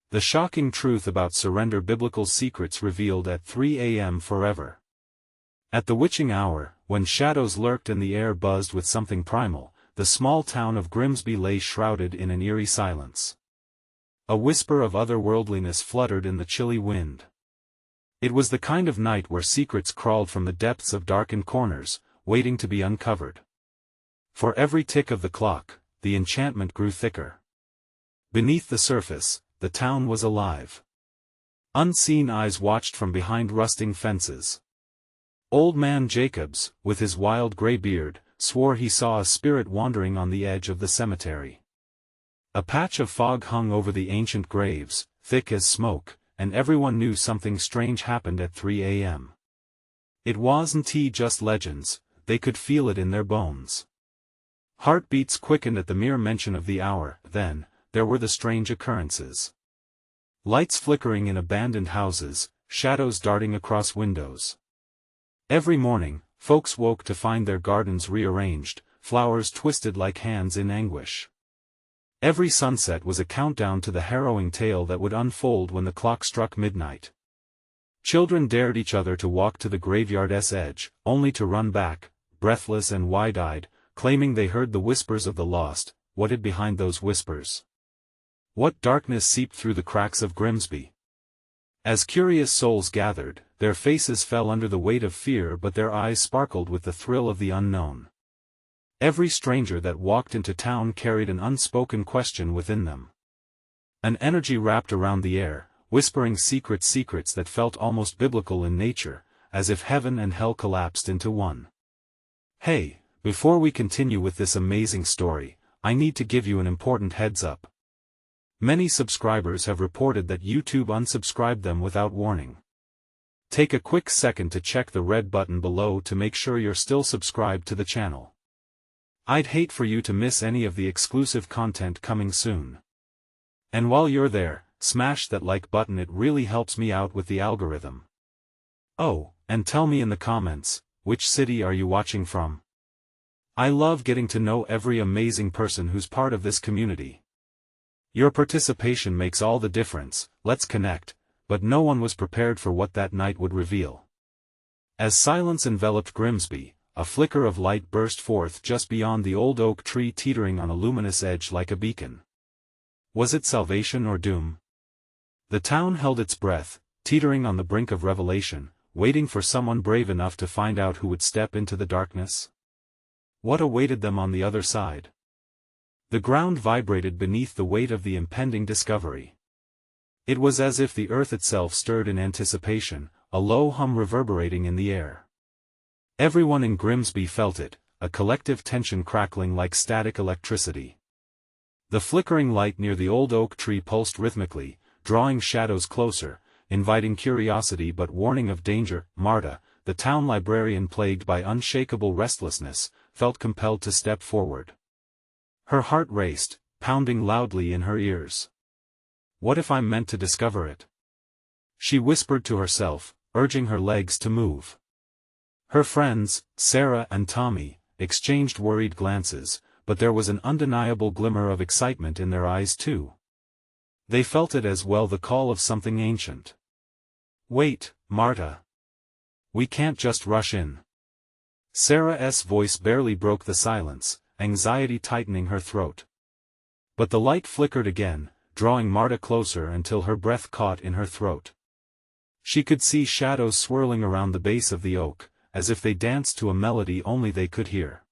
The shocking truth about surrender, biblical secrets revealed at 3 a.m. forever. At the witching hour, when shadows lurked and the air buzzed with something primal, the small town of Grimsby lay shrouded in an eerie silence. A whisper of otherworldliness fluttered in the chilly wind. It was the kind of night where secrets crawled from the depths of darkened corners, waiting to be uncovered. For every tick of the clock, the enchantment grew thicker. Beneath the surface, the town was alive. Unseen eyes watched from behind rusting fences. Old man Jacobs, with his wild gray beard, swore he saw a spirit wandering on the edge of the cemetery. A patch of fog hung over the ancient graves, thick as smoke, and everyone knew something strange happened at 3 a.m. It wasn't just legends, they could feel it in their bones. Heartbeats quickened at the mere mention of the hour. Then there were the strange occurrences. Lights flickering in abandoned houses, shadows darting across windows. Every morning, folks woke to find their gardens rearranged, flowers twisted like hands in anguish. Every sunset was a countdown to the harrowing tale that would unfold when the clock struck midnight. Children dared each other to walk to the graveyard's edge, only to run back, breathless and wide-eyed, claiming they heard the whispers of the lost. What hid behind those whispers? What darkness seeped through the cracks of Grimsby? As curious souls gathered, their faces fell under the weight of fear, but their eyes sparkled with the thrill of the unknown. Every stranger that walked into town carried an unspoken question within them. An energy wrapped around the air, whispering secrets that felt almost biblical in nature, as if heaven and hell collapsed into one. Hey, before we continue with this amazing story, I need to give you an important heads up. Many subscribers have reported that YouTube unsubscribed them without warning. Take a quick second to check the red button below to make sure you're still subscribed to the channel. I'd hate for you to miss any of the exclusive content coming soon. And while you're there, smash that like button, it really helps me out with the algorithm. Oh, and tell me in the comments, which city are you watching from? I love getting to know every amazing person who's part of this community. Your participation makes all the difference. Let's connect. But no one was prepared for what that night would reveal. As silence enveloped Grimsby, a flicker of light burst forth just beyond the old oak tree, teetering on a luminous edge like a beacon. Was it salvation or doom? The town held its breath, teetering on the brink of revelation, waiting for someone brave enough to find out who would step into the darkness. What awaited them on the other side? The ground vibrated beneath the weight of the impending discovery. It was as if the earth itself stirred in anticipation, a low hum reverberating in the air. Everyone in Grimsby felt it, a collective tension crackling like static electricity. The flickering light near the old oak tree pulsed rhythmically, drawing shadows closer, inviting curiosity but warning of danger. Marta, the town librarian plagued by unshakable restlessness, felt compelled to step forward. Her heart raced, pounding loudly in her ears. What if I'm meant to discover it? She whispered to herself, urging her legs to move. Her friends, Sarah and Tommy, exchanged worried glances, but there was an undeniable glimmer of excitement in their eyes too. They felt it as well, the call of something ancient. Wait, Marta. We can't just rush in. Sarah's voice barely broke the silence, anxiety tightening her throat. But the light flickered again, drawing Marta closer until her breath caught in her throat. She could see shadows swirling around the base of the oak, as if they danced to a melody only they could hear.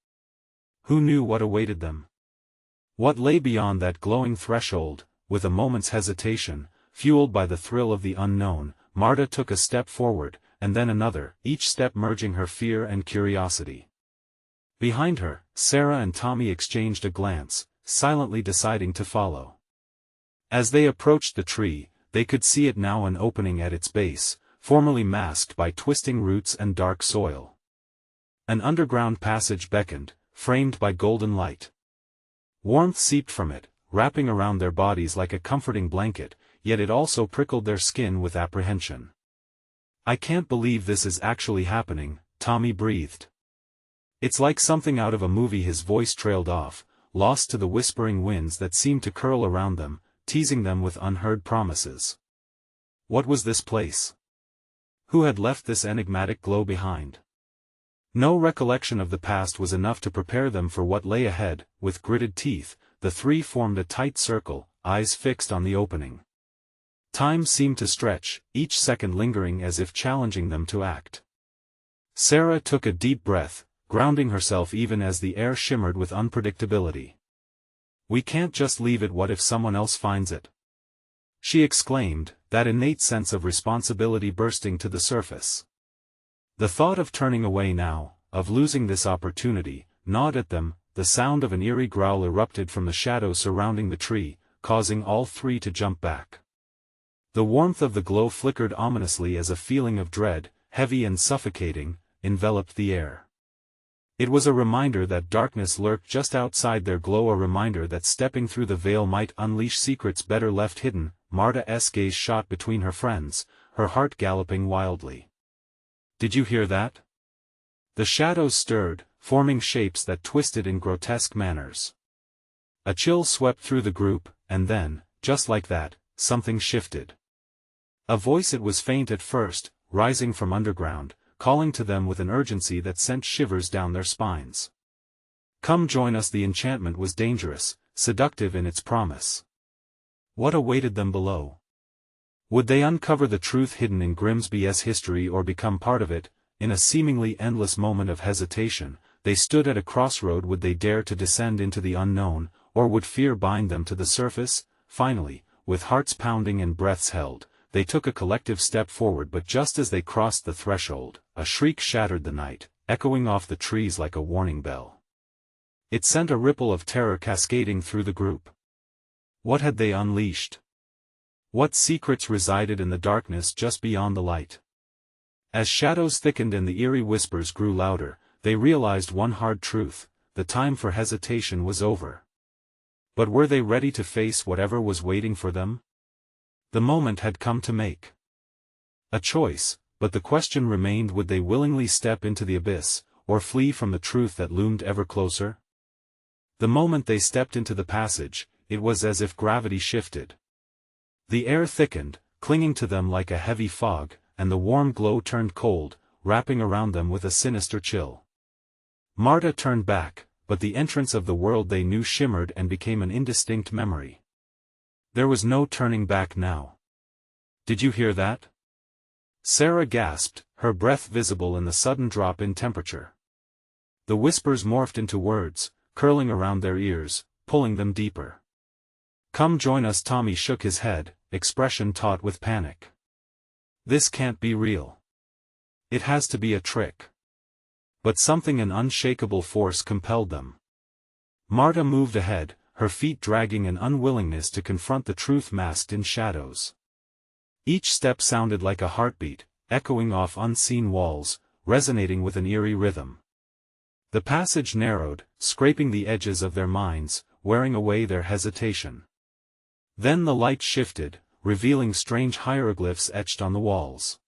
Who knew what awaited them? What lay beyond that glowing threshold? With a moment's hesitation, fueled by the thrill of the unknown, Marta took a step forward, and then another, each step merging her fear and curiosity. Behind her, Sarah and Tommy exchanged a glance, silently deciding to follow. As they approached the tree, they could see it now, an opening at its base, formerly masked by twisting roots and dark soil. An underground passage beckoned, framed by golden light. Warmth seeped from it, wrapping around their bodies like a comforting blanket, yet it also prickled their skin with apprehension. I can't believe this is actually happening, Tommy breathed. It's like something out of a movie. His voice trailed off, lost to the whispering winds that seemed to curl around them. teasing them with unheard promises. What was this place? Who had left this enigmatic glow behind? No recollection of the past was enough to prepare them for what lay ahead. With gritted teeth, the three formed a tight circle, eyes fixed on the opening. Time seemed to stretch, each second lingering as if challenging them to act. Sarah took a deep breath, grounding herself even as the air shimmered with unpredictability. "We can't just leave it. What if someone else finds it?" she exclaimed, that innate sense of responsibility bursting to the surface. The thought of turning away now, of losing this opportunity, gnawed at them. The sound of an eerie growl erupted from the shadows surrounding the tree, causing all three to jump back. The warmth of the glow flickered ominously as a feeling of dread, heavy and suffocating, enveloped the air. It was a reminder that darkness lurked just outside their glow, a reminder that stepping through the veil might unleash secrets better left hidden. Marta's gaze shot between her friends, her heart galloping wildly. "Did you hear that?" The shadows stirred, forming shapes that twisted in grotesque manners. A chill swept through the group, and then, just like that, something shifted. A voice, it was faint at first, rising from underground, calling to them with an urgency that sent shivers down their spines. "Come join us." The enchantment was dangerous, seductive in its promise. What awaited them below? Would they uncover the truth hidden in Grimsby's history or become part of it? In a seemingly endless moment of hesitation, they stood at a crossroad. Would they dare to descend into the unknown, or would fear bind them to the surface? Finally, with hearts pounding and breaths held, they took a collective step forward. But just as they crossed the threshold, a shriek shattered the night, echoing off the trees like a warning bell. It sent a ripple of terror cascading through the group. What had they unleashed? What secrets resided in the darkness just beyond the light? As shadows thickened and the eerie whispers grew louder, they realized one hard truth: the time for hesitation was over. But were they ready to face whatever was waiting for them? The moment had come to make a choice, but the question remained: would they willingly step into the abyss, or flee from the truth that loomed ever closer? The moment they stepped into the passage, it was as if gravity shifted. The air thickened, clinging to them like a heavy fog, and the warm glow turned cold, wrapping around them with a sinister chill. Marta turned back, but the entrance of the world they knew shimmered and became an indistinct memory. There was no turning back now. "Did you hear that?" Sarah gasped, her breath visible in the sudden drop in temperature. The whispers morphed into words, curling around their ears, pulling them deeper. "Come join us." Tommy shook his head, expression taut with panic. "This can't be real. It has to be a trick." But something, an unshakable force, compelled them. Marta moved ahead, her feet dragging, an unwillingness to confront the truth masked in shadows. Each step sounded like a heartbeat, echoing off unseen walls, resonating with an eerie rhythm. The passage narrowed, scraping the edges of their minds, wearing away their hesitation. Then the light shifted, revealing strange hieroglyphs etched on the walls.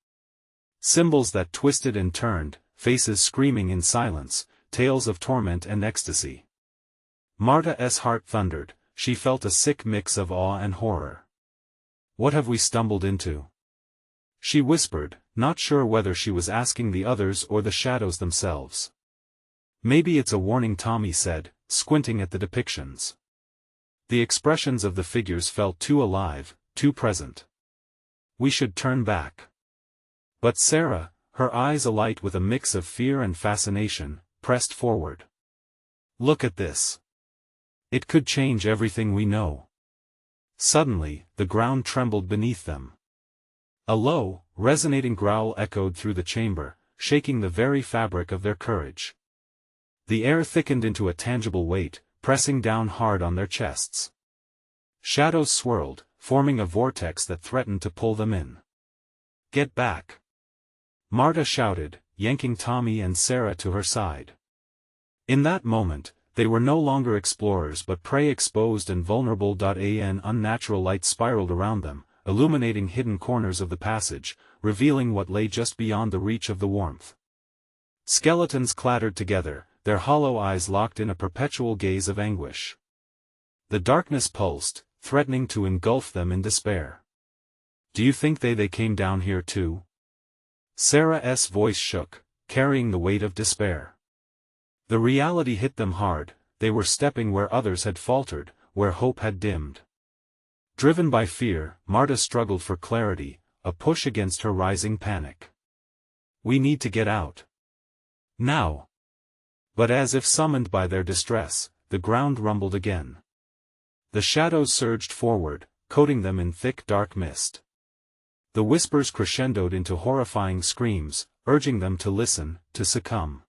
Symbols that twisted and turned, faces screaming in silence, tales of torment and ecstasy. Marta's heart thundered, she felt a sick mix of awe and horror. "What have we stumbled into?" she whispered, not sure whether she was asking the others or the shadows themselves. "Maybe it's a warning," Tommy said, squinting at the depictions. The expressions of the figures felt too alive, too present. "We should turn back." But Sarah, her eyes alight with a mix of fear and fascination, pressed forward. "Look at this. It could change everything we know." Suddenly, the ground trembled beneath them. A low, resonating growl echoed through the chamber, shaking the very fabric of their courage. The air thickened into a tangible weight, pressing down hard on their chests. Shadows swirled, forming a vortex that threatened to pull them in. "Get back!" Marta shouted, yanking Tommy and Sarah to her side. In that moment, they were no longer explorers but prey, exposed and vulnerable. An unnatural light spiraled around them, illuminating hidden corners of the passage, revealing what lay just beyond the reach of the warmth. Skeletons clattered together, their hollow eyes locked in a perpetual gaze of anguish. The darkness pulsed, threatening to engulf them in despair. Do you think they came down here too? Sarah's voice shook, carrying the weight of despair. The reality hit them hard. They were stepping where others had faltered, where hope had dimmed. Driven by fear, Marta struggled for clarity, a push against her rising panic. We need to get out. Now. But as if summoned by their distress, the ground rumbled again. The shadows surged forward, coating them in thick dark mist. The whispers crescendoed into horrifying screams, urging them to listen, to succumb.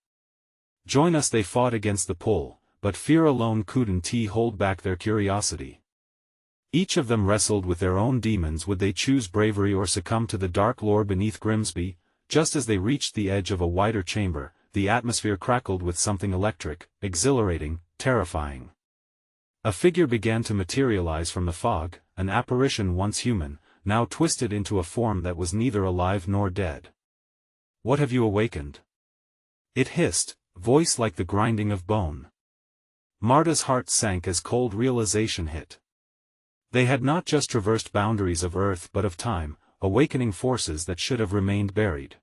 Join us, they fought against the pull, but fear alone couldn't hold back their curiosity. Each of them wrestled with their own demons. Would they choose bravery or succumb to the dark lore beneath Grimsby? Just as they reached the edge of a wider chamber, the atmosphere crackled with something electric, exhilarating, terrifying. A figure began to materialize from the fog, an apparition once human, now twisted into a form that was neither alive nor dead. What have you awakened? It hissed, voice like the grinding of bone. Marta's heart sank as cold realization hit. They had not just traversed boundaries of earth but of time, awakening forces that should have remained buried.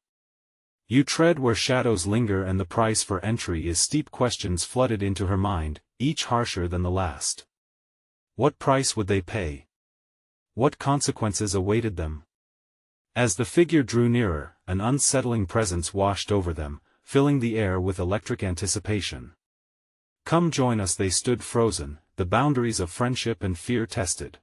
You tread where shadows linger, and the price for entry is steep. Questions flooded into her mind, each harsher than the last. What price would they pay? What consequences awaited them? As the figure drew nearer, an unsettling presence washed over them, filling the air with electric anticipation. Come join us, they stood frozen, the boundaries of friendship and fear tested.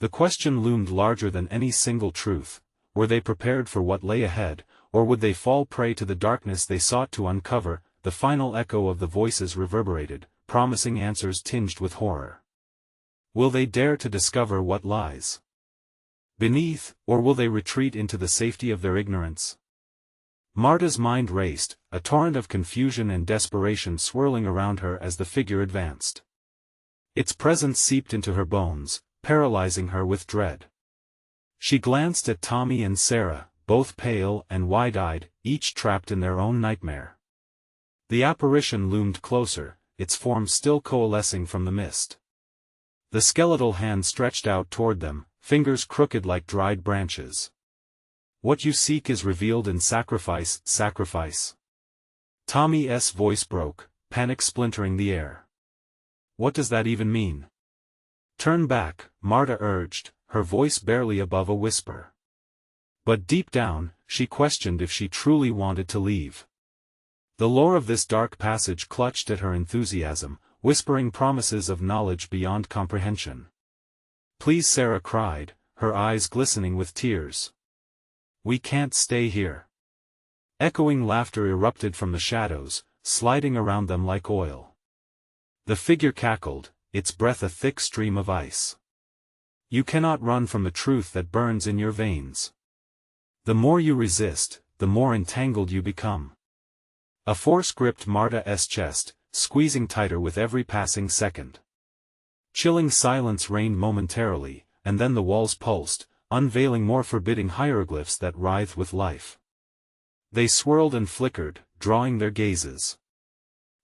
The question loomed larger than any single truth: were they prepared for what lay ahead, or would they fall prey to the darkness they sought to uncover? The final echo of the voices reverberated, promising answers tinged with horror. Will they dare to discover what lies beneath, or will they retreat into the safety of their ignorance? Marta's mind raced, a torrent of confusion and desperation swirling around her as the figure advanced. Its presence seeped into her bones, paralyzing her with dread. She glanced at Tommy and Sarah, both pale and wide-eyed, each trapped in their own nightmare. The apparition loomed closer, its form still coalescing from the mist. The skeletal hand stretched out toward them, fingers crooked like dried branches. What you seek is revealed in sacrifice, sacrifice. Tommy's voice broke, panic splintering the air. What does that even mean? Turn back, Marta urged, her voice barely above a whisper. But deep down, she questioned if she truly wanted to leave. The lore of this dark passage clutched at her enthusiasm, whispering promises of knowledge beyond comprehension. Please, Sarah cried, her eyes glistening with tears. We can't stay here. Echoing laughter erupted from the shadows, sliding around them like oil. The figure cackled, its breath a thick stream of ice. You cannot run from the truth that burns in your veins. The more you resist, the more entangled you become. A force gripped Marta's chest, squeezing tighter with every passing second. Chilling silence reigned momentarily, and then the walls pulsed, unveiling more forbidding hieroglyphs that writhed with life. They swirled and flickered, drawing their gazes.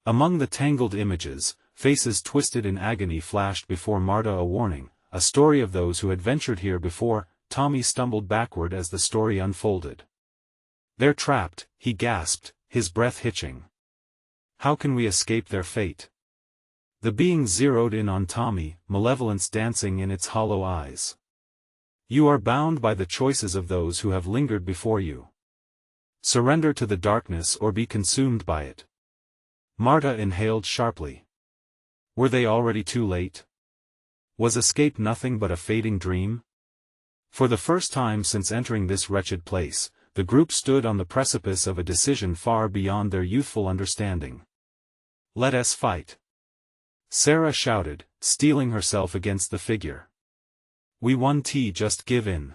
Among the tangled images, faces twisted in agony flashed before Marta, a warning, a story of those who had ventured here before. Tommy stumbled backward as the story unfolded. They're trapped, he gasped, his breath hitching. How can we escape their fate? The being zeroed in on Tommy, malevolence dancing in its hollow eyes. You are bound by the choices of those who have lingered before you. Surrender to the darkness or be consumed by it. Marta inhaled sharply. Were they already too late? Was escape nothing but a fading dream? For the first time since entering this wretched place, the group stood on the precipice of a decision far beyond their youthful understanding. Let us fight. Sarah shouted, steeling herself against the figure. We won, just give in.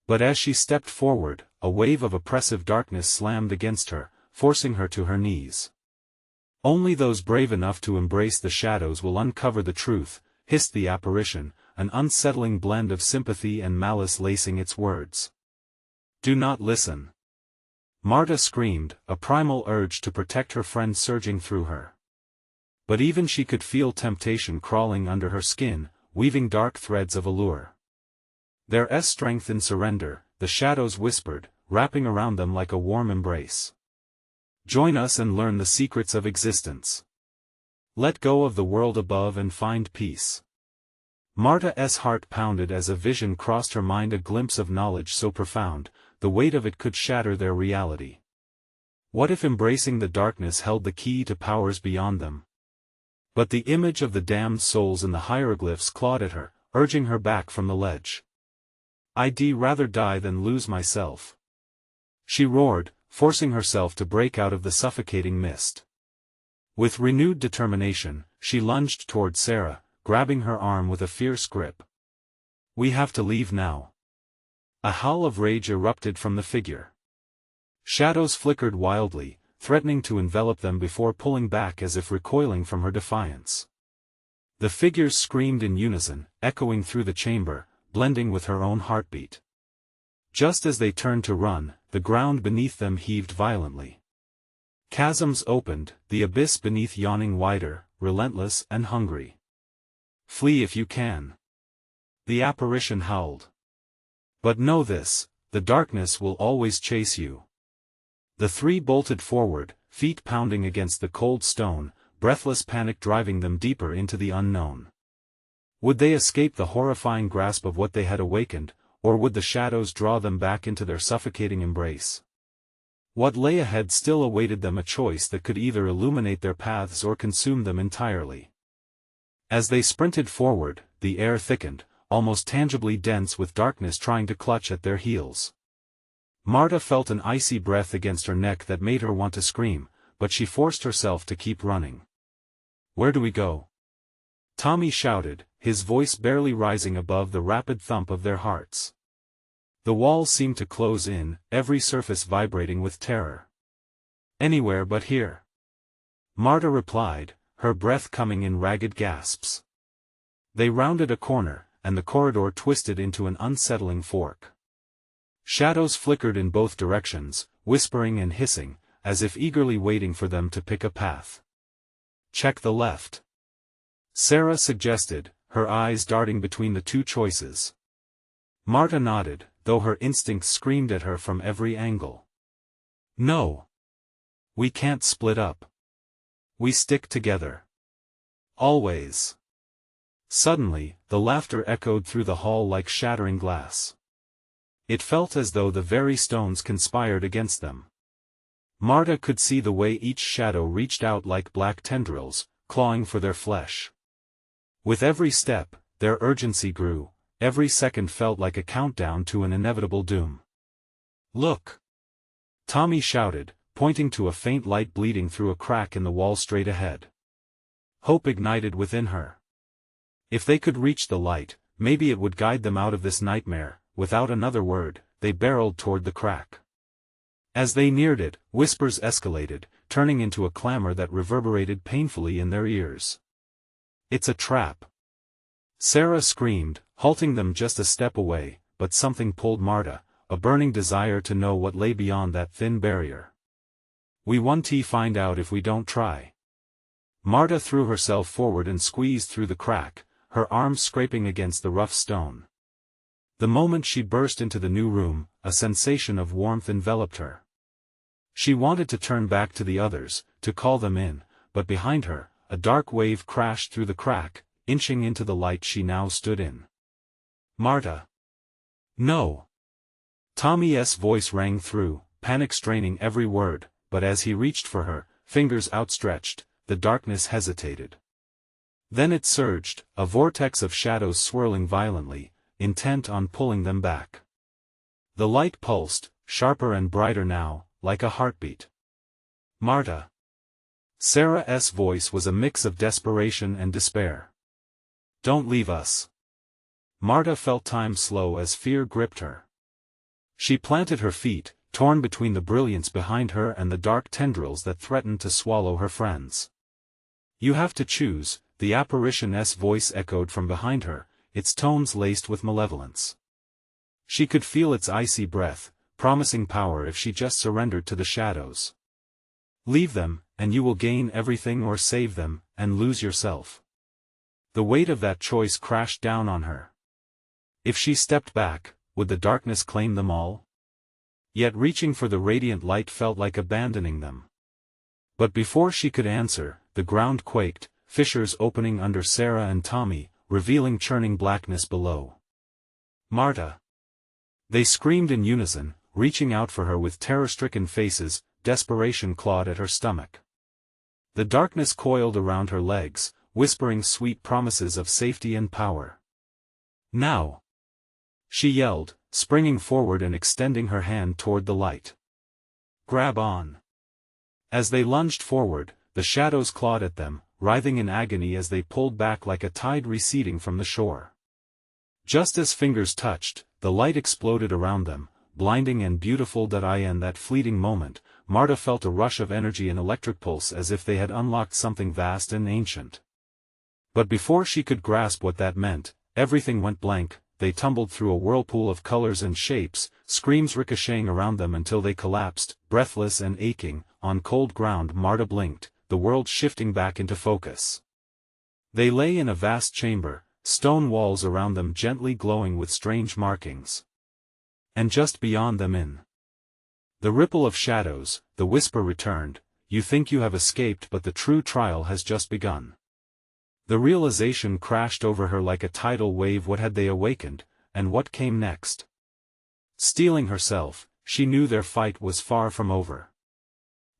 But as she stepped forward, a wave of oppressive darkness slammed against her, forcing her to her knees. Only those brave enough to embrace the shadows will uncover the truth, hissed the apparition, an unsettling blend of sympathy and malice lacing its words. Do not listen. Marta screamed, a primal urge to protect her friend surging through her. But even she could feel temptation crawling under her skin, weaving dark threads of allure. Their strength in surrender, the shadows whispered, wrapping around them like a warm embrace. Join us and learn the secrets of existence. Let go of the world above and find peace. Marta's heart pounded as a vision crossed her mind, a glimpse of knowledge so profound, the weight of it could shatter their reality. What if embracing the darkness held the key to powers beyond them? But the image of the damned souls in the hieroglyphs clawed at her, urging her back from the ledge. "I'd rather die than lose myself," she roared, forcing herself to break out of the suffocating mist. With renewed determination, she lunged toward Sarah, grabbing her arm with a fierce grip. "We have to leave now." A howl of rage erupted from the figure. Shadows flickered wildly, threatening to envelop them before pulling back as if recoiling from her defiance. The figures screamed in unison, echoing through the chamber, blending with her own heartbeat. Just as they turned to run, the ground beneath them heaved violently. Chasms opened, the abyss beneath yawning wider, relentless and hungry. "Flee if you can," the apparition howled. "But know this, the darkness will always chase you." The three bolted forward, feet pounding against the cold stone, breathless panic driving them deeper into the unknown. Would they escape the horrifying grasp of what they had awakened, or would the shadows draw them back into their suffocating embrace? What lay ahead still awaited them, a choice that could either illuminate their paths or consume them entirely. As they sprinted forward, the air thickened, almost tangibly dense with darkness trying to clutch at their heels. Marta felt an icy breath against her neck that made her want to scream, but she forced herself to keep running. "Where do we go?" Tommy shouted, his voice barely rising above the rapid thump of their hearts. The walls seemed to close in, every surface vibrating with terror. "Anywhere but here," Marta replied, her breath coming in ragged gasps. They rounded a corner, and the corridor twisted into an unsettling fork. Shadows flickered in both directions, whispering and hissing, as if eagerly waiting for them to pick a path. "Check the left," Sarah suggested, her eyes darting between the two choices. Marta nodded, though her instincts screamed at her from every angle. "No. We can't split up. We stick together. Always." Suddenly, the laughter echoed through the hall like shattering glass. It felt as though the very stones conspired against them. Marta could see the way each shadow reached out like black tendrils, clawing for their flesh. With every step, their urgency grew, every second felt like a countdown to an inevitable doom. "Look!" Tommy shouted, pointing to a faint light bleeding through a crack in the wall straight ahead. Hope ignited within her. If they could reach the light, maybe it would guide them out of this nightmare. Without another word, they barreled toward the crack. As they neared it, whispers escalated, turning into a clamor that reverberated painfully in their ears. "It's a trap!" Sarah screamed, halting them just a step away, but something pulled Marta, a burning desire to know what lay beyond that thin barrier. "We won't find out if we don't try." Marta threw herself forward and squeezed through the crack, her arms scraping against the rough stone. The moment she burst into the new room, a sensation of warmth enveloped her. She wanted to turn back to the others, to call them in, but behind her, a dark wave crashed through the crack, inching into the light she now stood in. "Marta!" "No!" Tommy's voice rang through, panic straining every word, but as he reached for her, fingers outstretched, the darkness hesitated. Then it surged, a vortex of shadows swirling violently, intent on pulling them back. The light pulsed, sharper and brighter now, like a heartbeat. "Marta!" Sarah's voice was a mix of desperation and despair. "Don't leave us." Marta felt time slow as fear gripped her. She planted her feet, torn between the brilliance behind her and the dark tendrils that threatened to swallow her friends. "You have to choose," the apparition's voice echoed from behind her, its tones laced with malevolence. She could feel its icy breath, promising power if she just surrendered to the shadows. "Leave them, and you will gain everything, or save them, and lose yourself." The weight of that choice crashed down on her. If she stepped back, would the darkness claim them all? Yet reaching for the radiant light felt like abandoning them. But before she could answer, the ground quaked, fissures opening under Sarah and Tommy, revealing churning blackness below. "Marta!" They screamed in unison, reaching out for her with terror-stricken faces. Desperation clawed at her stomach. The darkness coiled around her legs, whispering sweet promises of safety and power. "Now!" she yelled, springing forward and extending her hand toward the light. "Grab on!" As they lunged forward, the shadows clawed at them, writhing in agony as they pulled back like a tide receding from the shore. Just as fingers touched, the light exploded around them, blinding and beautiful. In that fleeting moment, Marta felt a rush of energy and electric pulse as if they had unlocked something vast and ancient. But before she could grasp what that meant, everything went blank. They tumbled through a whirlpool of colors and shapes, screams ricocheting around them until they collapsed, breathless and aching, on cold ground. Marta blinked, the world shifting back into focus. They lay in a vast chamber, stone walls around them gently glowing with strange markings. And just beyond them, in the ripple of shadows, the whisper returned, "You think you have escaped, but the true trial has just begun." The realization crashed over her like a tidal wave. What had they awakened, and what came next? Steeling herself, she knew their fight was far from over.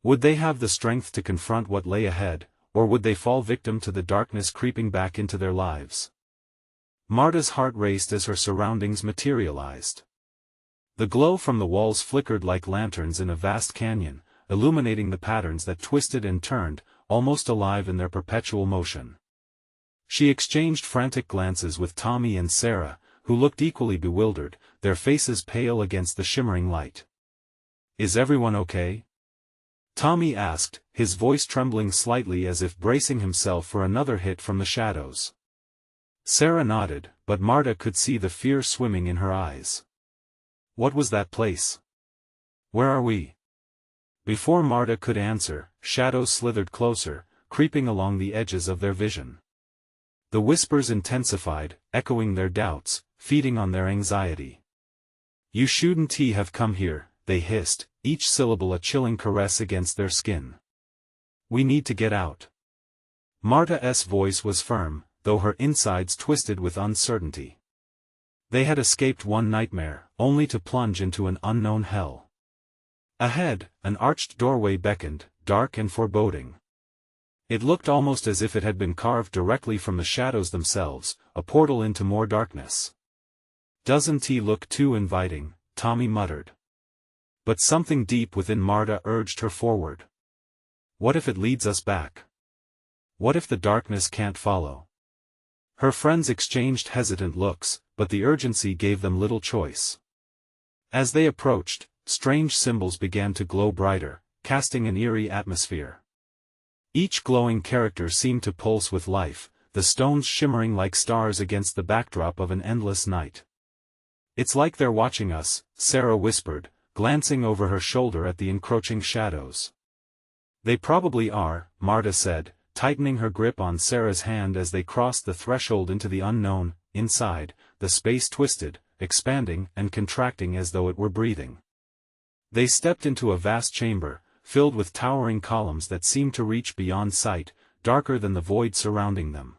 Would they have the strength to confront what lay ahead, or would they fall victim to the darkness creeping back into their lives? Marta's heart raced as her surroundings materialized. The glow from the walls flickered like lanterns in a vast canyon, illuminating the patterns that twisted and turned, almost alive in their perpetual motion. She exchanged frantic glances with Tommy and Sarah, who looked equally bewildered, their faces pale against the shimmering light. "Is everyone okay?" Tommy asked, his voice trembling slightly as if bracing himself for another hit from the shadows. Sarah nodded, but Marta could see the fear swimming in her eyes. "What was that place? Where are we?" Before Marta could answer, shadows slithered closer, creeping along the edges of their vision. The whispers intensified, echoing their doubts, feeding on their anxiety. "You shouldn't have come here," they hissed, each syllable a chilling caress against their skin. "We need to get out." Marta's voice was firm, though her insides twisted with uncertainty. They had escaped one nightmare, only to plunge into an unknown hell. Ahead, an arched doorway beckoned, dark and foreboding. It looked almost as if it had been carved directly from the shadows themselves, a portal into more darkness. "Doesn't it look too inviting?" Tommy muttered. But something deep within Marta urged her forward. "What if it leads us back? What if the darkness can't follow?" Her friends exchanged hesitant looks, but the urgency gave them little choice. As they approached, strange symbols began to glow brighter, casting an eerie atmosphere. Each glowing character seemed to pulse with life, the stones shimmering like stars against the backdrop of an endless night. "It's like they're watching us," Sarah whispered, glancing over her shoulder at the encroaching shadows. "They probably are," Marta said, tightening her grip on Sarah's hand as they crossed the threshold into the unknown. Inside, the space twisted, expanding and contracting as though it were breathing. They stepped into a vast chamber, filled with towering columns that seemed to reach beyond sight, darker than the void surrounding them.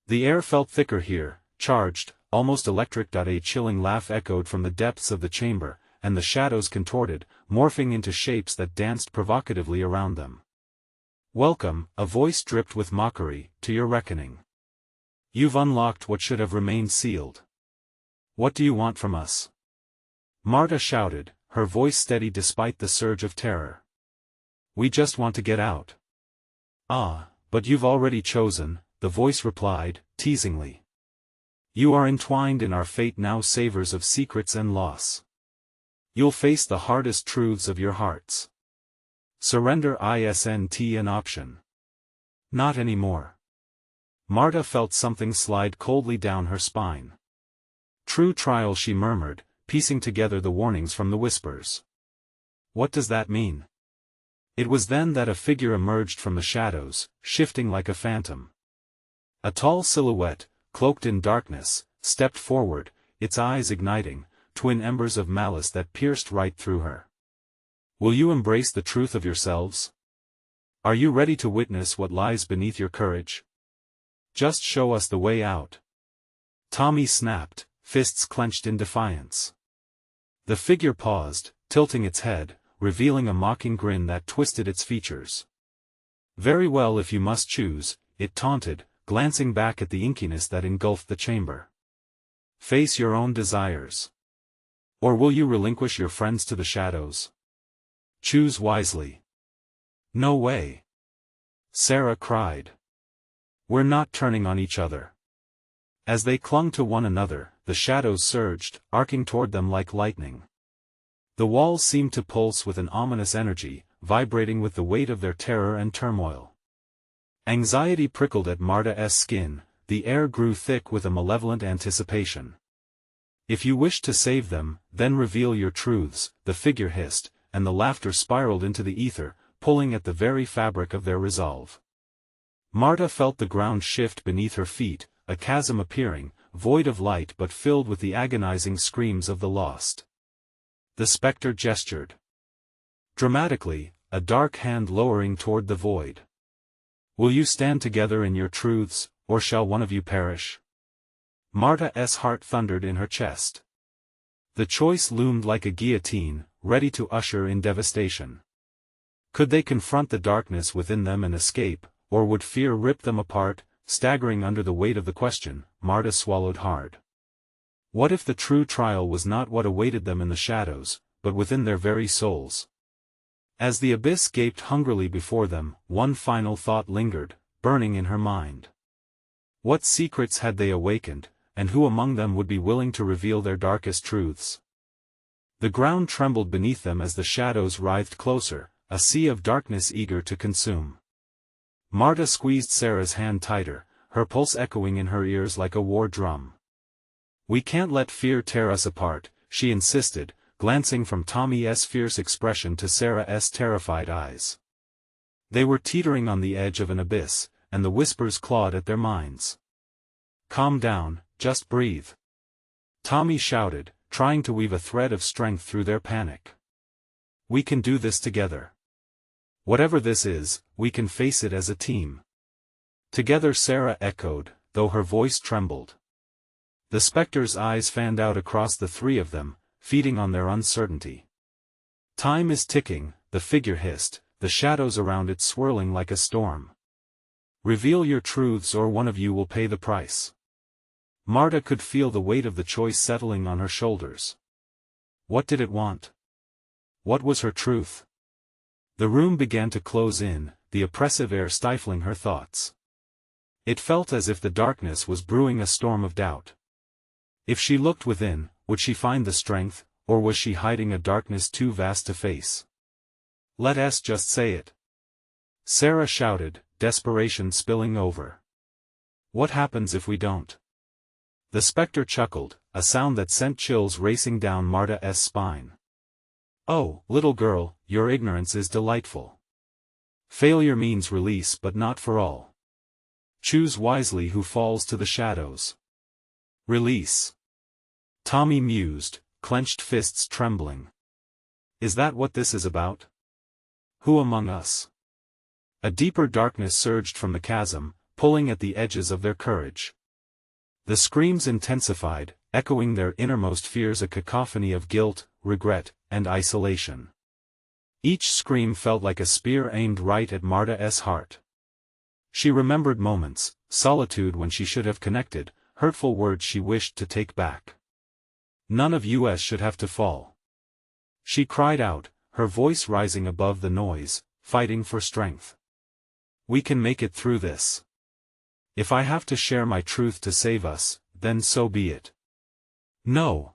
The air felt thicker here, charged, almost electric. A chilling laugh echoed from the depths of the chamber, and the shadows contorted, morphing into shapes that danced provocatively around them. "Welcome," a voice dripped with mockery, "to your reckoning. You've unlocked what should have remained sealed. What do you want from us?" Marta shouted, her voice steady despite the surge of terror. "We just want to get out." "Ah, but you've already chosen," the voice replied, teasingly. "You are entwined in our fate now, savors of secrets and loss. You'll face the hardest truths of your hearts. Surrender isn't an option. Not anymore." Marta felt something slide coldly down her spine. "True trial," she murmured, piecing together the warnings from the whispers. "What does that mean?" It was then that a figure emerged from the shadows, shifting like a phantom. A tall silhouette, cloaked in darkness, stepped forward, its eyes igniting, twin embers of malice that pierced right through her. Will you embrace the truth of yourselves? Are you ready to witness what lies beneath your courage? Just show us the way out. Tommy snapped, fists clenched in defiance. The figure paused, tilting its head, revealing a mocking grin that twisted its features. Very well, if you must choose, it taunted, glancing back at the inkiness that engulfed the chamber. Face your own desires. Or will you relinquish your friends to the shadows? Choose wisely. No way. Sarah cried. We're not turning on each other. As they clung to one another, the shadows surged, arcing toward them like lightning. The walls seemed to pulse with an ominous energy, vibrating with the weight of their terror and turmoil. Anxiety prickled at Marta's skin, the air grew thick with a malevolent anticipation. If you wish to save them, then reveal your truths, the figure hissed, and the laughter spiraled into the ether, pulling at the very fabric of their resolve. Marta felt the ground shift beneath her feet, a chasm appearing, void of light but filled with the agonizing screams of the lost. The specter gestured. Dramatically, a dark hand lowering toward the void. Will you stand together in your truths, or shall one of you perish? Marta's heart thundered in her chest. The choice loomed like a guillotine, ready to usher in devastation. Could they confront the darkness within them and escape, or would fear rip them apart? Staggering under the weight of the question, Marta swallowed hard. What if the true trial was not what awaited them in the shadows, but within their very souls? As the abyss gaped hungrily before them, one final thought lingered, burning in her mind. What secrets had they awakened, and who among them would be willing to reveal their darkest truths? The ground trembled beneath them as the shadows writhed closer, a sea of darkness eager to consume. Marta squeezed Sarah's hand tighter, her pulse echoing in her ears like a war drum. We can't let fear tear us apart, she insisted, glancing from Tommy's fierce expression to Sarah's terrified eyes. They were teetering on the edge of an abyss, and the whispers clawed at their minds. Calm down, just breathe. Tommy shouted, trying to weave a thread of strength through their panic. We can do this together. Whatever this is, we can face it as a team. Together, Sarah echoed, though her voice trembled. The specter's eyes fanned out across the three of them, feeding on their uncertainty. Time is ticking, the figure hissed, the shadows around it swirling like a storm. Reveal your truths or one of you will pay the price. Marta could feel the weight of the choice settling on her shoulders. What did it want? What was her truth? The room began to close in, the oppressive air stifling her thoughts. It felt as if the darkness was brewing a storm of doubt. If she looked within, would she find the strength, or was she hiding a darkness too vast to face? Let us just say it. Sarah shouted, desperation spilling over. What happens if we don't? The specter chuckled, a sound that sent chills racing down Marta's spine. Oh, little girl, your ignorance is delightful. Failure means release but not for all. Choose wisely who falls to the shadows. Release. Tommy mused, clenched fists trembling. Is that what this is about? Who among us? A deeper darkness surged from the chasm, pulling at the edges of their courage. The screams intensified, echoing their innermost fears, a cacophony of guilt, regret, and isolation. Each scream felt like a spear aimed right at Marta's heart. She remembered moments, solitude when she should have connected, hurtful words she wished to take back. None of us should have to fall. She cried out, her voice rising above the noise, fighting for strength. We can make it through this. If I have to share my truth to save us, then so be it. No.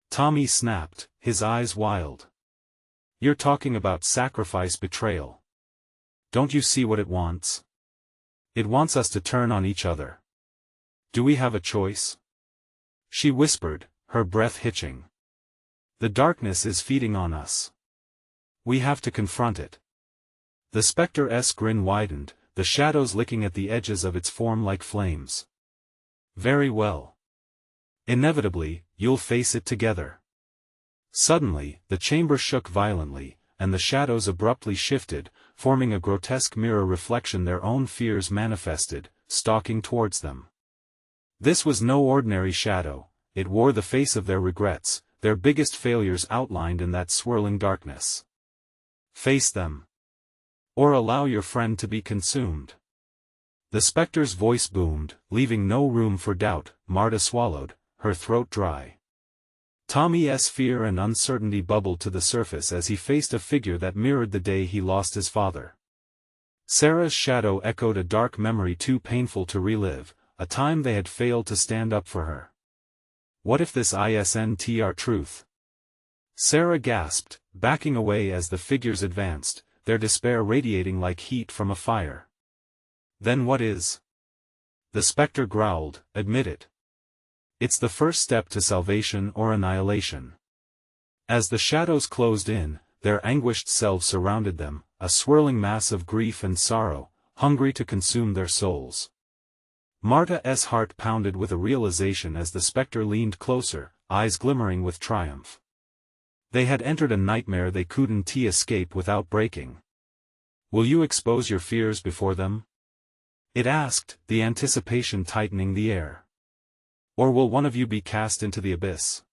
Tommy snapped, his eyes wild. You're talking about sacrifice, betrayal. Don't you see what it wants? It wants us to turn on each other. Do we have a choice? She whispered, her breath hitching. The darkness is feeding on us. We have to confront it. The specter's grin widened, the shadows licking at the edges of its form like flames. Very well. Inevitably, you'll face it together. Suddenly, the chamber shook violently, and the shadows abruptly shifted, forming a grotesque mirror reflection their own fears manifested, stalking towards them. This was no ordinary shadow, it wore the face of their regrets, their biggest failures outlined in that swirling darkness. Face them. Or allow your friend to be consumed. The specter's voice boomed, leaving no room for doubt. Marta swallowed, her throat dry. Tommy's fear and uncertainty bubbled to the surface as he faced a figure that mirrored the day he lost his father. Sarah's shadow echoed a dark memory too painful to relive, a time they had failed to stand up for her. What if this isn't our truth? Sarah gasped, backing away as the figures advanced, their despair radiating like heat from a fire. Then what is? The specter growled, admit it. It's the first step to salvation or annihilation. As the shadows closed in, their anguished selves surrounded them, a swirling mass of grief and sorrow, hungry to consume their souls. Marta's heart pounded with a realization as the specter leaned closer, eyes glimmering with triumph. They had entered a nightmare they couldn't escape without breaking. Will you expose your fears before them? It asked, the anticipation tightening the air. Or will one of you be cast into the abyss?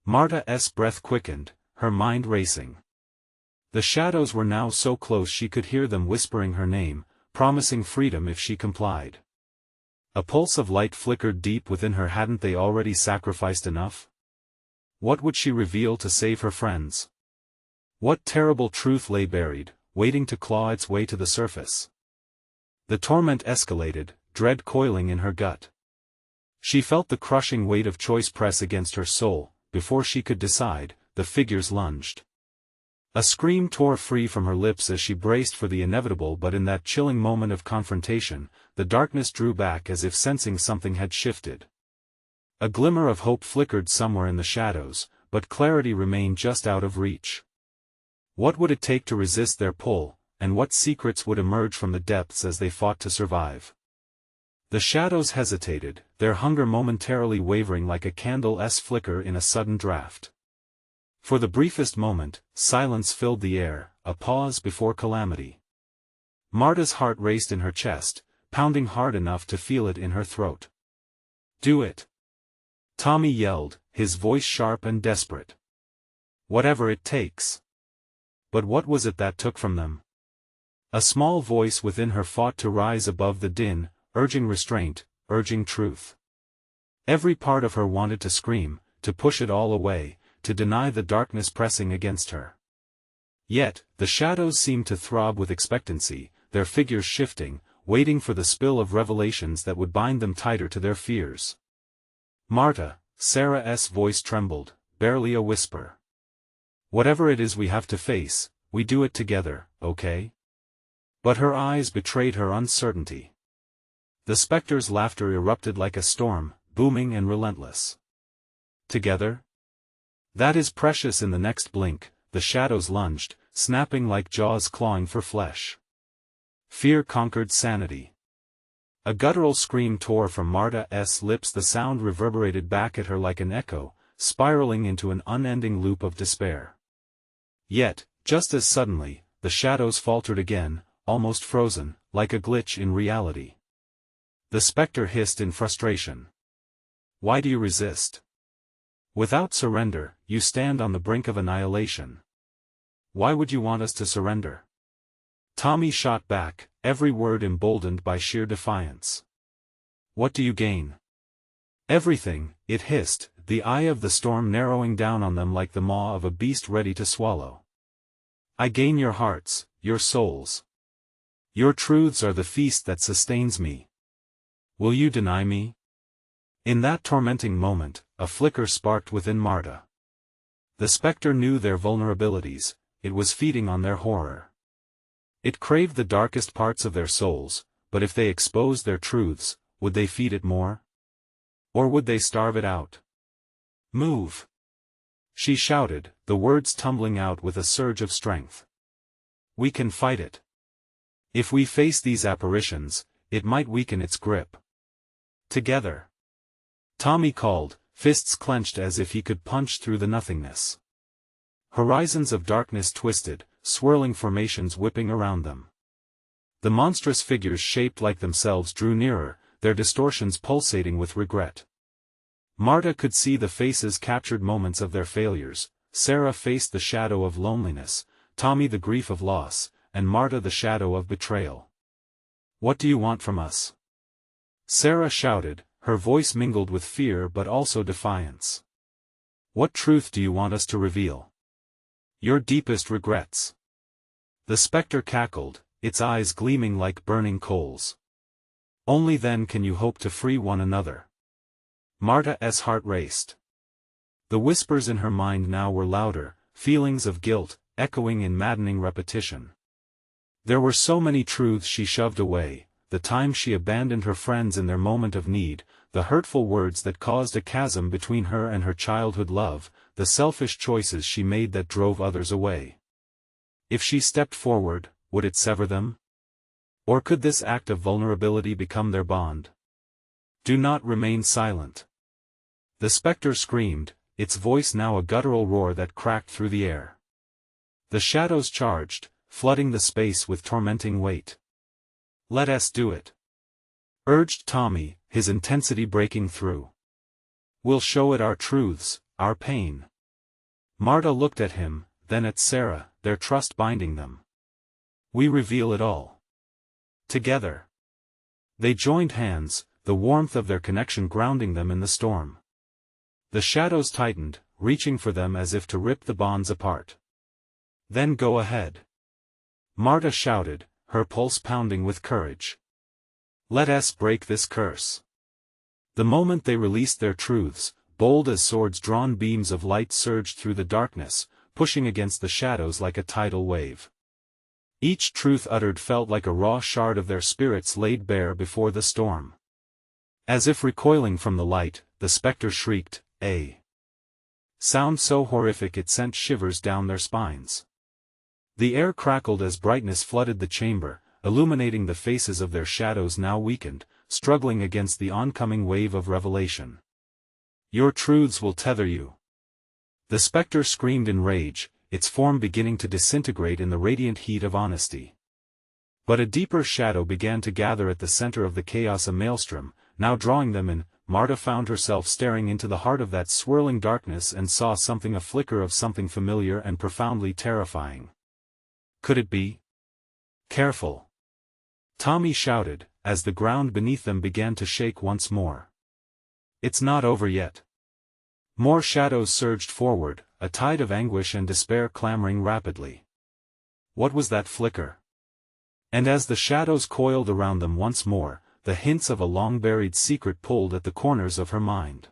Marta's breath quickened, her mind racing. The shadows were now so close she could hear them whispering her name, promising freedom if she complied. A pulse of light flickered deep within her. Hadn't they already sacrificed enough? What would she reveal to save her friends? What terrible truth lay buried, waiting to claw its way to the surface? The torment escalated, dread coiling in her gut. She felt the crushing weight of choice press against her soul. Before she could decide, the figures lunged. A scream tore free from her lips as she braced for the inevitable, but in that chilling moment of confrontation, the darkness drew back as if sensing something had shifted. A glimmer of hope flickered somewhere in the shadows, but clarity remained just out of reach. What would it take to resist their pull, and what secrets would emerge from the depths as they fought to survive? The shadows hesitated, their hunger momentarily wavering like a candle's flicker in a sudden draft. For the briefest moment, silence filled the air, a pause before calamity. Marta's heart raced in her chest, pounding hard enough to feel it in her throat. Do it! Tommy yelled, his voice sharp and desperate. Whatever it takes. But what was it that took from them? A small voice within her fought to rise above the din, urging restraint, urging truth. Every part of her wanted to scream, to push it all away, to deny the darkness pressing against her. Yet, the shadows seemed to throb with expectancy, their figures shifting, waiting for the spill of revelations that would bind them tighter to their fears. Marta, Sarah's voice trembled, barely a whisper. Whatever it is we have to face, we do it together, okay? But her eyes betrayed her uncertainty. The specter's laughter erupted like a storm, booming and relentless. Together? That is precious. In the next blink, the shadows lunged, snapping like jaws clawing for flesh. Fear conquered sanity. A guttural scream tore from Marta's lips. The sound reverberated back at her like an echo, spiraling into an unending loop of despair. Yet, just as suddenly, the shadows faltered again, almost frozen, like a glitch in reality. The specter hissed in frustration. Why do you resist? Without surrender, you stand on the brink of annihilation. Why would you want us to surrender? Tommy shot back, every word emboldened by sheer defiance. What do you gain? Everything, it hissed, the eye of the storm narrowing down on them like the maw of a beast ready to swallow. I gain your hearts, your souls. Your truths are the feast that sustains me. Will you deny me? In that tormenting moment, a flicker sparked within Marta. The specter knew their vulnerabilities, it was feeding on their horror. It craved the darkest parts of their souls, but if they exposed their truths, would they feed it more? Or would they starve it out? Move! She shouted, the words tumbling out with a surge of strength. We can fight it. If we face these apparitions, it might weaken its grip. Together. Tommy called, fists clenched as if he could punch through the nothingness. Horizons of darkness twisted, swirling formations whipping around them. The monstrous figures shaped like themselves drew nearer, their distortions pulsating with regret. Marta could see the faces captured moments of their failures. Sarah faced the shadow of loneliness, Tommy the grief of loss, and Marta the shadow of betrayal. "What do you want from us?" Sarah shouted, her voice mingled with fear but also defiance. "What truth do you want us to reveal? Your deepest regrets." The specter cackled, its eyes gleaming like burning coals. "Only then can you hope to free one another." Marta's heart raced. The whispers in her mind now were louder, feelings of guilt, echoing in maddening repetition. There were so many truths she shoved away, the time she abandoned her friends in their moment of need, the hurtful words that caused a chasm between her and her childhood love, the selfish choices she made that drove others away. If she stepped forward, would it sever them? Or could this act of vulnerability become their bond? "Do not remain silent." The specter screamed, its voice now a guttural roar that cracked through the air. The shadows charged, flooding the space with tormenting weight. "Let us do it," urged Tommy, his intensity breaking through. "We'll show it our truths, our pain." Marta looked at him, then at Sarah, their trust binding them. "We reveal it all. Together." They joined hands, the warmth of their connection grounding them in the storm. The shadows tightened, reaching for them as if to rip the bonds apart. "Then go ahead," Marta shouted, her pulse pounding with courage. "Let us break this curse." The moment they released their truths, bold as swords-drawn beams of light surged through the darkness, pushing against the shadows like a tidal wave. Each truth uttered felt like a raw shard of their spirits laid bare before the storm. As if recoiling from the light, the specter shrieked, a sound so horrific it sent shivers down their spines. The air crackled as brightness flooded the chamber, illuminating the faces of their shadows now weakened, struggling against the oncoming wave of revelation. "Your truths will tether you." The specter screamed in rage, its form beginning to disintegrate in the radiant heat of honesty. But a deeper shadow began to gather at the center of the chaos, a maelstrom, now drawing them in. Marta found herself staring into the heart of that swirling darkness and saw something, a flicker of something familiar and profoundly terrifying. Could it be? "Careful!" Tommy shouted, as the ground beneath them began to shake once more. "It's not over yet." More shadows surged forward, a tide of anguish and despair clamoring rapidly. What was that flicker? And as the shadows coiled around them once more, the hints of a long-buried secret pulled at the corners of her mind.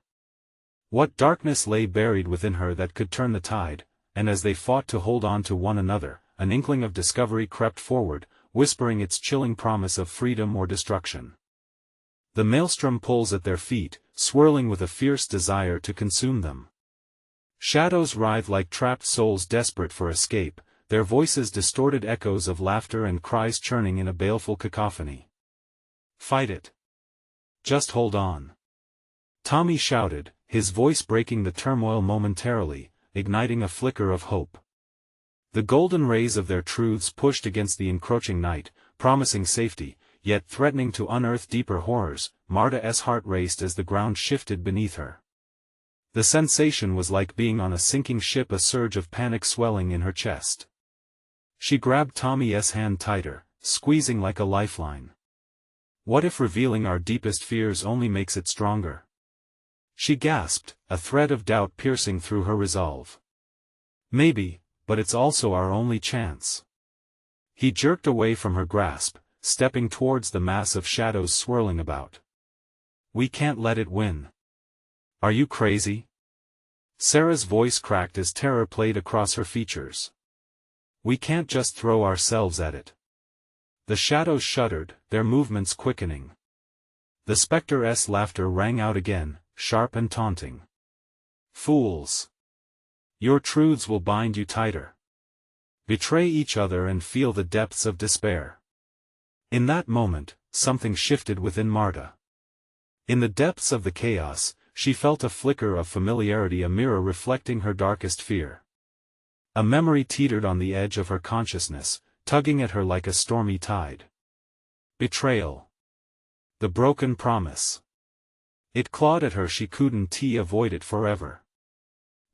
What darkness lay buried within her that could turn the tide? And as they fought to hold on to one another, an inkling of discovery crept forward, whispering its chilling promise of freedom or destruction. The maelstrom pulls at their feet, swirling with a fierce desire to consume them. Shadows writhe like trapped souls desperate for escape, their voices distorted echoes of laughter and cries churning in a baleful cacophony. "Fight it. Just hold on," Tommy shouted, his voice breaking the turmoil momentarily, igniting a flicker of hope. The golden rays of their truths pushed against the encroaching night, promising safety, yet threatening to unearth deeper horrors. Marta's heart raced as the ground shifted beneath her. The sensation was like being on a sinking ship, a surge of panic swelling in her chest. She grabbed Tommy's hand tighter, squeezing like a lifeline. "What if revealing our deepest fears only makes it stronger?" She gasped, a thread of doubt piercing through her resolve. "Maybe, but it's also our only chance." He jerked away from her grasp, stepping towards the mass of shadows swirling about. "We can't let it win." "Are you crazy?" Sarah's voice cracked as terror played across her features. "We can't just throw ourselves at it." The shadows shuddered, their movements quickening. The specter's laughter rang out again, sharp and taunting. "Fools! Your truths will bind you tighter. Betray each other and feel the depths of despair. In that moment, something shifted within Marta. In the depths of the chaos, she felt a flicker of familiarity, a mirror reflecting her darkest fear. A memory teetered on the edge of her consciousness, tugging at her like a stormy tide. Betrayal. The broken promise. It clawed at her, she couldn't avoid it forever.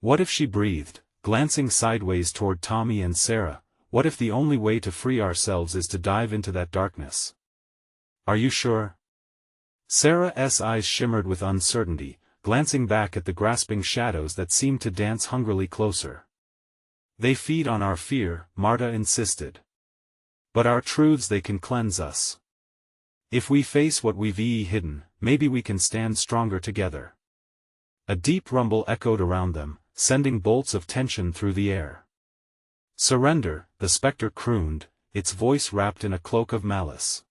What if she breathed, glancing sideways toward Tommy and Sarah? What if the only way to free ourselves is to dive into that darkness? Are you sure? Sarah's eyes shimmered with uncertainty, glancing back at the grasping shadows that seemed to dance hungrily closer. They feed on our fear, Marta insisted. But our truths, they can cleanse us. If we face what we've hidden, maybe we can stand stronger together. A deep rumble echoed around them, sending bolts of tension through the air. Surrender, the specter crooned, its voice wrapped in a cloak of malice.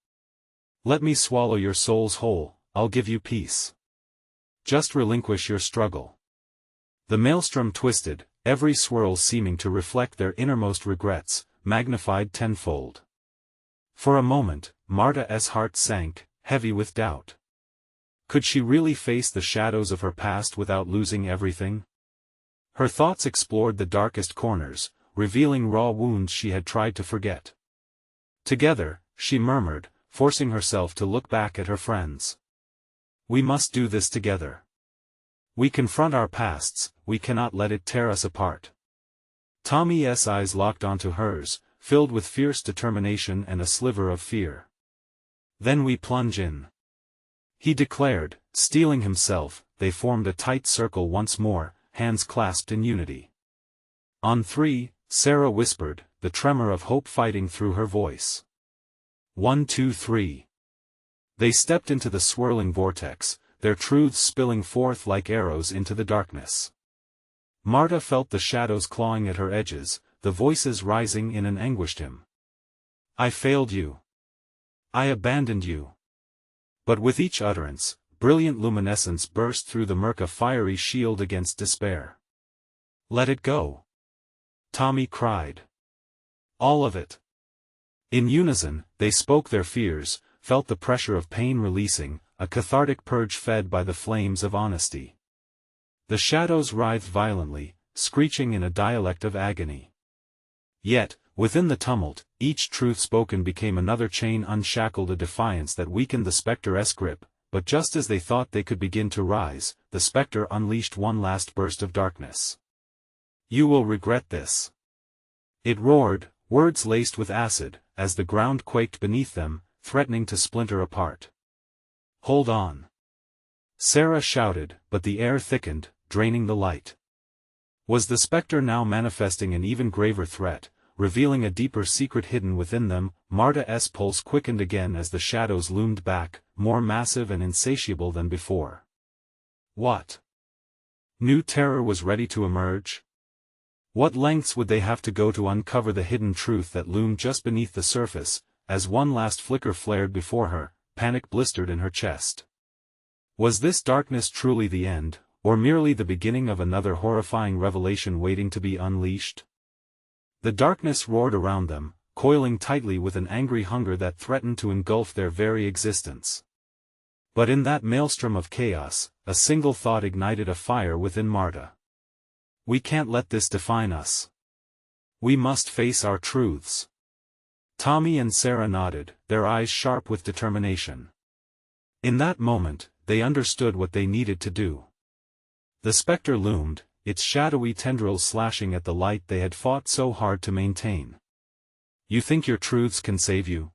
Let me swallow your souls whole, I'll give you peace. Just relinquish your struggle. The maelstrom twisted, every swirl seeming to reflect their innermost regrets, magnified tenfold. For a moment, Marta's heart sank, heavy with doubt. Could she really face the shadows of her past without losing everything? Her thoughts explored the darkest corners, revealing raw wounds she had tried to forget. Together, she murmured, forcing herself to look back at her friends. We must do this together. We confront our pasts, we cannot let it tear us apart. Tommy's eyes locked onto hers, filled with fierce determination and a sliver of fear. Then we plunge in. He declared, steeling himself. They formed a tight circle once more, hands clasped in unity. On three, Sarah whispered, the tremor of hope fighting through her voice. 1, 2, 3. They stepped into the swirling vortex, their truths spilling forth like arrows into the darkness. Marta felt the shadows clawing at her edges, the voices rising in an anguished hymn. I failed you. I abandoned you. But with each utterance, brilliant luminescence burst through the murk, a fiery shield against despair. Let it go. Tommy cried. All of it. In unison, they spoke their fears, felt the pressure of pain releasing, a cathartic purge fed by the flames of honesty. The shadows writhed violently, screeching in a dialect of agony. Yet, within the tumult, each truth spoken became another chain unshackled, a defiance that weakened the spectre's grip. But just as they thought they could begin to rise, the spectre unleashed one last burst of darkness. You will regret this. It roared, words laced with acid, as the ground quaked beneath them, threatening to splinter apart. Hold on. Sarah shouted, but the air thickened, draining the light. Was the spectre now manifesting an even graver threat, revealing a deeper secret hidden within them? Marta's pulse quickened again as the shadows loomed back, more massive and insatiable than before. What new terror was ready to emerge? What lengths would they have to go to uncover the hidden truth that loomed just beneath the surface? As one last flicker flared before her, panic blistered in her chest. Was this darkness truly the end, or merely the beginning of another horrifying revelation waiting to be unleashed? The darkness roared around them, coiling tightly with an angry hunger that threatened to engulf their very existence. But in that maelstrom of chaos, a single thought ignited a fire within Marta. We can't let this define us. We must face our truths. Tommy and Sarah nodded, their eyes sharp with determination. In that moment, they understood what they needed to do. The spectre loomed, its shadowy tendrils slashing at the light they had fought so hard to maintain. You think your truths can save you?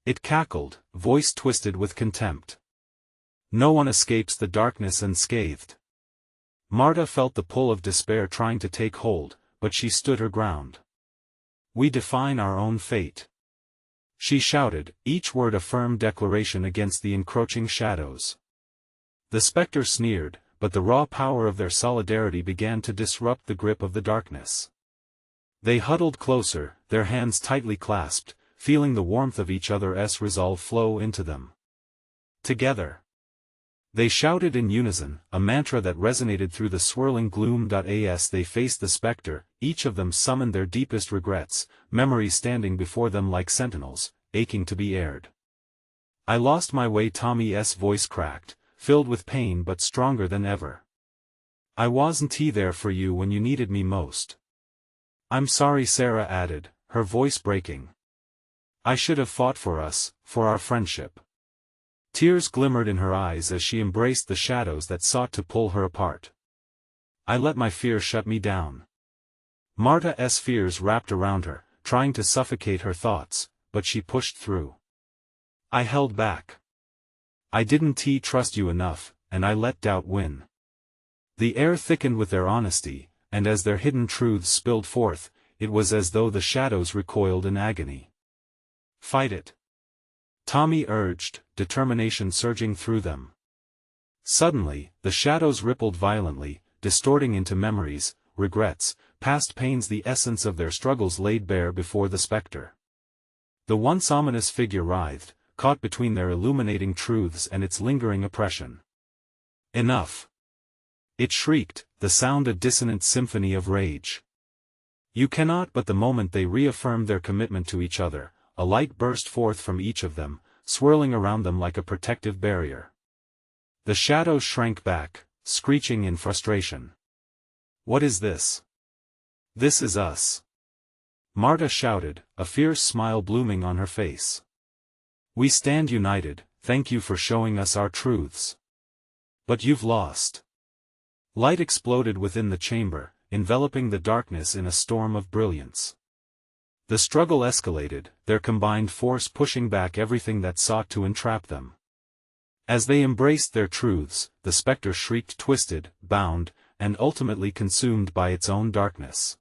It cackled, voice twisted with contempt. No one escapes the darkness unscathed. Marta felt the pull of despair trying to take hold, but she stood her ground. We define our own fate. She shouted, each word a firm declaration against the encroaching shadows. The spectre sneered, but the raw power of their solidarity began to disrupt the grip of the darkness. They huddled closer, their hands tightly clasped, feeling the warmth of each other's resolve flow into them. Together, they shouted in unison, a mantra that resonated through the swirling gloom. As they faced the spectre, each of them summoned their deepest regrets, memories standing before them like sentinels, aching to be aired. I lost my way. Tommy's voice cracked, filled with pain but stronger than ever. I wasn't there for you when you needed me most. I'm sorry, Sarah added, her voice breaking. I should have fought for us, for our friendship. Tears glimmered in her eyes as she embraced the shadows that sought to pull her apart. I let my fear shut me down. Marta's fears wrapped around her, trying to suffocate her thoughts, but she pushed through. I held back. I didn't trust you enough, and I let doubt win. The air thickened with their honesty, and as their hidden truths spilled forth, it was as though the shadows recoiled in agony. Fight it. Tommy urged, determination surging through them. Suddenly, the shadows rippled violently, distorting into memories, regrets, past pains, the essence of their struggles laid bare before the spectre. The once ominous figure writhed, caught between their illuminating truths and its lingering oppression. Enough! It shrieked, the sound a dissonant symphony of rage. You cannot. But the moment they reaffirmed their commitment to each other, a light burst forth from each of them, swirling around them like a protective barrier. The shadows shrank back, screeching in frustration. What is this? This is us. Marta shouted, a fierce smile blooming on her face. We stand united, thank you for showing us our truths. But you've lost. Light exploded within the chamber, enveloping the darkness in a storm of brilliance. The struggle escalated, their combined force pushing back everything that sought to entrap them. As they embraced their truths, the spectre shrieked, twisted, bound, and ultimately consumed by its own darkness.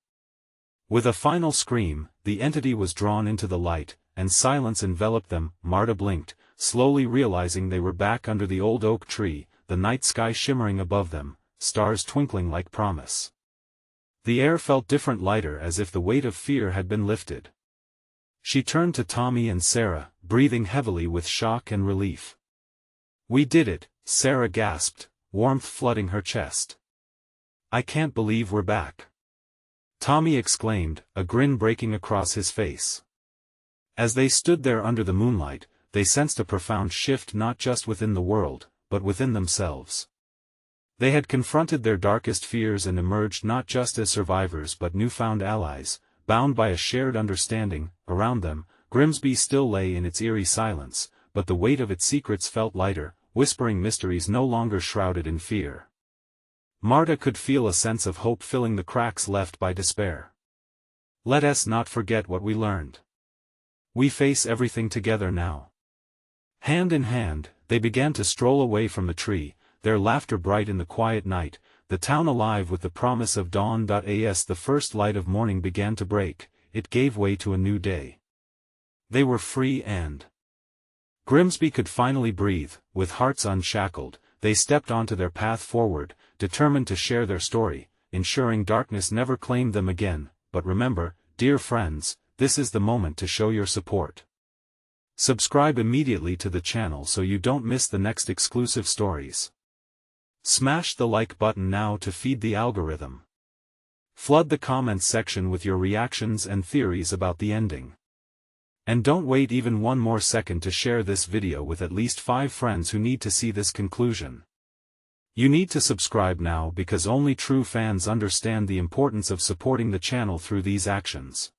With a final scream, the entity was drawn into the light, and silence enveloped them. Marta blinked, slowly realizing they were back under the old oak tree, the night sky shimmering above them, stars twinkling like promise. The air felt different, lighter, as if the weight of fear had been lifted. She turned to Tommy and Sarah, breathing heavily with shock and relief. We did it, Sarah gasped, warmth flooding her chest. I can't believe we're back. Tommy exclaimed, a grin breaking across his face. As they stood there under the moonlight, they sensed a profound shift not just within the world, but within themselves. They had confronted their darkest fears and emerged not just as survivors but newfound allies, bound by a shared understanding. Around them, Grimsby still lay in its eerie silence, but the weight of its secrets felt lighter, whispering mysteries no longer shrouded in fear. Marta could feel a sense of hope filling the cracks left by despair. Let us not forget what we learned. We face everything together now. Hand in hand, they began to stroll away from the tree, their laughter bright in the quiet night, the town alive with the promise of dawn. As the first light of morning began to break, it gave way to a new day. They were free and Grimsby could finally breathe. With hearts unshackled, they stepped onto their path forward, determined to share their story, ensuring darkness never claimed them again. But remember, dear friends, this is the moment to show your support. Subscribe immediately to the channel so you don't miss the next exclusive stories. Smash the like button now to feed the algorithm. Flood the comments section with your reactions and theories about the ending. And don't wait even one more second to share this video with at least 5 friends who need to see this conclusion. You need to subscribe now because only true fans understand the importance of supporting the channel through these actions.